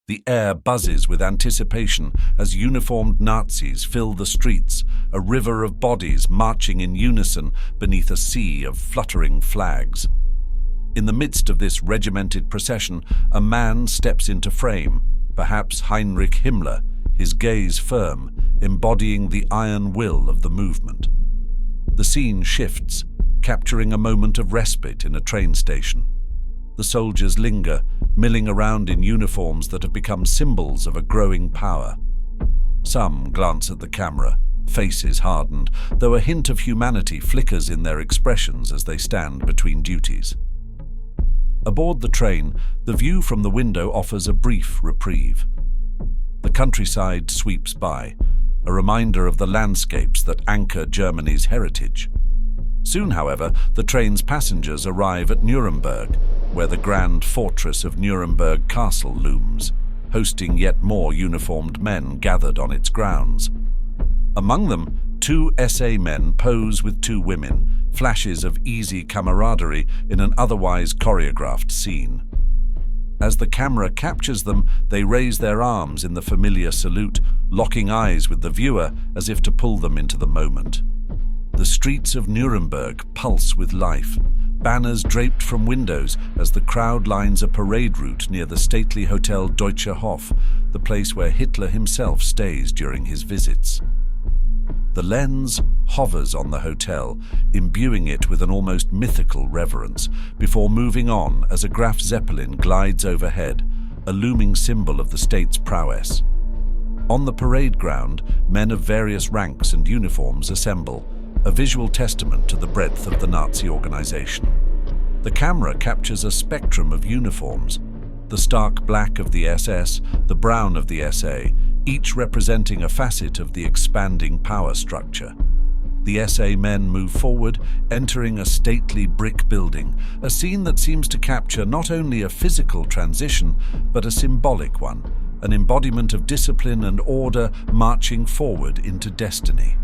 The air buzzes with anticipation as uniformed Nazis fill the streets, a river of bodies marching in unison beneath a sea of fluttering flags. In the midst of this regimented procession, a man steps into frame, perhaps Heinrich Himmler, his gaze firm, embodying the iron will of the movement. The scene shifts, capturing a moment of respite in a train station. The soldiers linger, milling around in uniforms that have become symbols of a growing power. Some glance at the camera, faces hardened, though a hint of humanity flickers in their expressions as they stand between duties. Aboard the train, the view from the window offers a brief reprieve. The countryside sweeps by, a reminder of the landscapes that anchor Germany's heritage. Soon, however, the train's passengers arrive at Nuremberg, where the grand fortress of Nuremberg Castle looms, hosting yet more uniformed men gathered on its grounds. Among them, 2 SA men pose with 2 women, flashes of easy camaraderie in an otherwise choreographed scene. As the camera captures them, they raise their arms in the familiar salute, locking eyes with the viewer as if to pull them into the moment. The streets of Nuremberg pulse with life, banners draped from windows as the crowd lines a parade route near the stately Hotel Deutscher Hof, the place where Hitler himself stays during his visits. The lens hovers on the hotel, imbuing it with an almost mythical reverence, before moving on as a Graf Zeppelin glides overhead, a looming symbol of the state's prowess. On the parade ground, men of various ranks and uniforms assemble, a visual testament to the breadth of the Nazi organization. The camera captures a spectrum of uniforms, the stark black of the SS, the brown of the SA, each representing a facet of the expanding power structure. The SA men move forward, entering a stately brick building, a scene that seems to capture not only a physical transition, but a symbolic one, an embodiment of discipline and order marching forward into destiny.